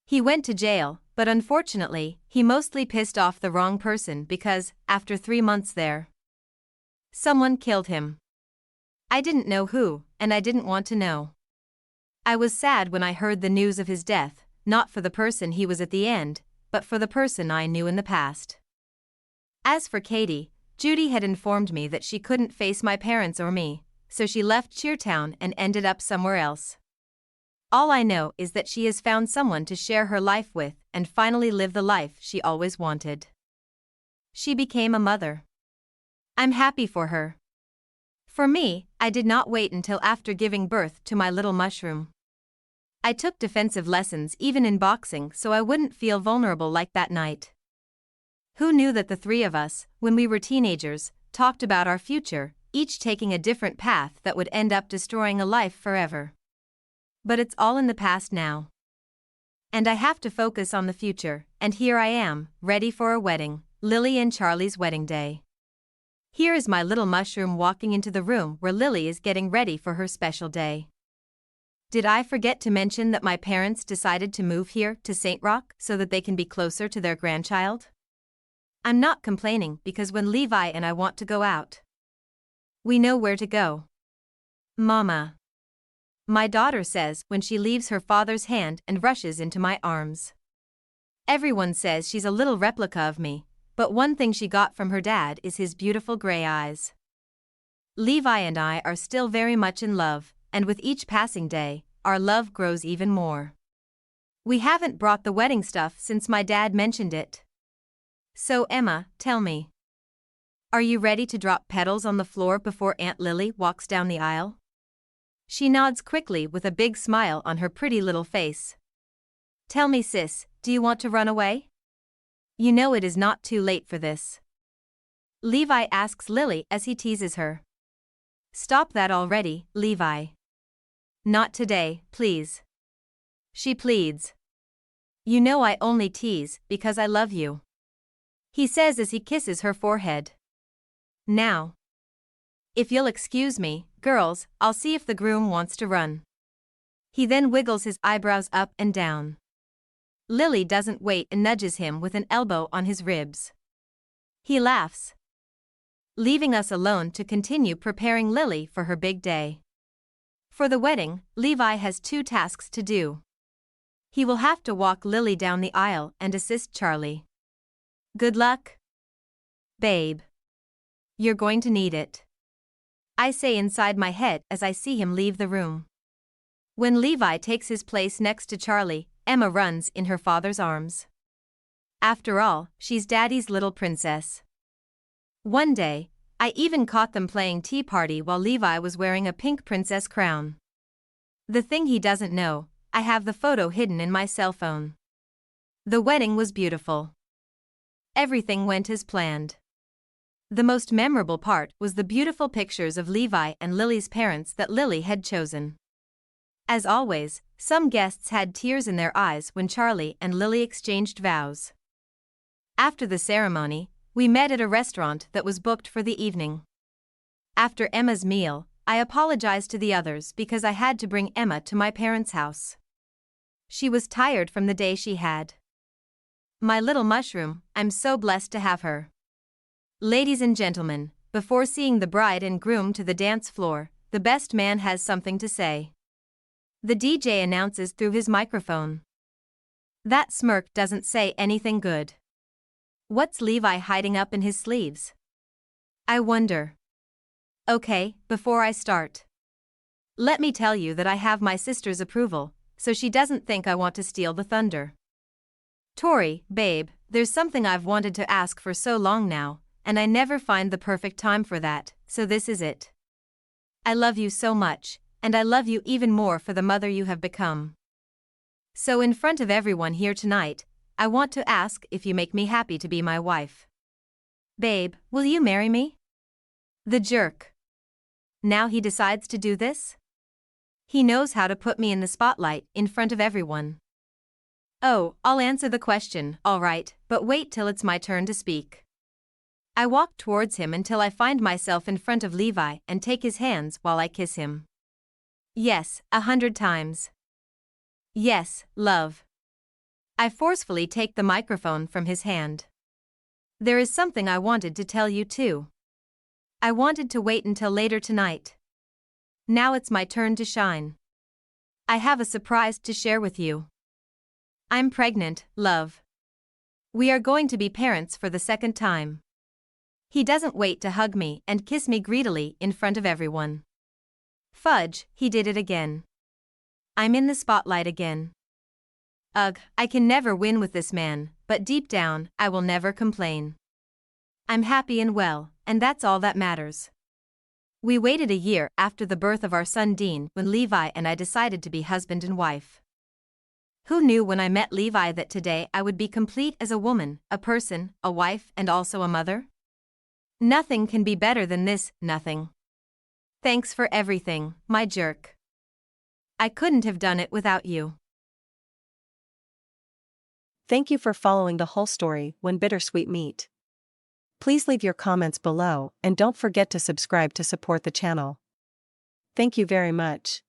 He went to jail, but unfortunately, he mostly pissed off the wrong person because, after 3 months there, someone killed him. I didn't know who, and I didn't want to know. I was sad when I heard the news of his death, not for the person he was at the end, but for the person I knew in the past. As for Katie, Judy had informed me that she couldn't face my parents or me, so she left Cheertown and ended up somewhere else. All I know is that she has found someone to share her life with and finally live the life she always wanted. She became a mother. I'm happy for her. For me, I did not wait until after giving birth to my little mushroom. I took defensive lessons even in boxing so I wouldn't feel vulnerable like that night. Who knew that the 3 of us, when we were teenagers, talked about our future, each taking a different path that would end up destroying a life forever. But it's all in the past now. And I have to focus on the future, and here I am, ready for a wedding, Lily and Charlie's wedding day. Here is my little mushroom walking into the room where Lily is getting ready for her special day. Did I forget to mention that my parents decided to move here to St. Roch so that they can be closer to their grandchild? I'm not complaining because when Levi and I want to go out, we know where to go. Mama. My daughter says when she leaves her father's hand and rushes into my arms. Everyone says she's a little replica of me, but one thing she got from her dad is his beautiful gray eyes. Levi and I are still very much in love, and with each passing day, our love grows even more. We haven't brought the wedding stuff since my dad mentioned it. So Emma, tell me. Are you ready to drop petals on the floor before Aunt Lily walks down the aisle? She nods quickly with a big smile on her pretty little face. Tell me sis, do you want to run away? You know it is not too late for this. Levi asks Lily as he teases her. Stop that already, Levi. Not today, please. She pleads. You know I only tease because I love you. He says as he kisses her forehead. Now. If you'll excuse me, girls, I'll see if the groom wants to run. He then wiggles his eyebrows up and down. Lily doesn't wait and nudges him with an elbow on his ribs. He laughs. leaving us alone to continue preparing Lily for her big day. For the wedding, Levi has two tasks to do. He will have to walk Lily down the aisle and assist Charlie. Good luck, babe. You're going to need it, I say inside my head as I see him leave the room. When Levi takes his place next to Charlie, Emma runs in her father's arms. After all, she's Daddy's little princess. One day, I even caught them playing tea party while Levi was wearing a pink princess crown. The thing he doesn't know, I have the photo hidden in my cell phone. The wedding was beautiful. Everything went as planned. The most memorable part was the beautiful pictures of Levi and Lily's parents that Lily had chosen. As always, some guests had tears in their eyes when Charlie and Lily exchanged vows. After the ceremony, we met at a restaurant that was booked for the evening. After Emma's meal, I apologized to the others because I had to bring Emma to my parents' house. She was tired from the day she had. My little mushroom, I'm so blessed to have her. Ladies and gentlemen, before seeing the bride and groom to the dance floor, the best man has something to say. The DJ announces through his microphone. That smirk doesn't say anything good. What's Levi hiding up in his sleeves? I wonder. Okay, before I start, let me tell you that I have my sister's approval, so she doesn't think I want to steal the thunder. Tori, babe, there's something I've wanted to ask for so long now, and I never find the perfect time for that, so this is it. I love you so much, and I love you even more for the mother you have become. So in front of everyone here tonight, I want to ask if you make me happy to be my wife. Babe, will you marry me? The jerk. Now he decides to do this? He knows how to put me in the spotlight in front of everyone. Oh, I'll answer the question, all right, but wait till it's my turn to speak. I walk towards him until I find myself in front of Levi and take his hands while I kiss him. Yes, 100 times. Yes, love. I forcefully take the microphone from his hand. There is something I wanted to tell you too. I wanted to wait until later tonight. Now it's my turn to shine. I have a surprise to share with you. I'm pregnant, love. We are going to be parents for the second time. He doesn't wait to hug me and kiss me greedily in front of everyone. Fudge, he did it again. I'm in the spotlight again. Ugh, I can never win with this man, but deep down, I will never complain. I'm happy and well, and that's all that matters. We waited a year after the birth of our son Dean when Levi and I decided to be husband and wife. Who knew when I met Levi that today I would be complete as a woman, a person, a wife, and also a mother? Nothing can be better than this, nothing. Thanks for everything, my jerk. I couldn't have done it without you. Thank you for following the whole story when bittersweet meet. Please leave your comments below and don't forget to subscribe to support the channel. Thank you very much.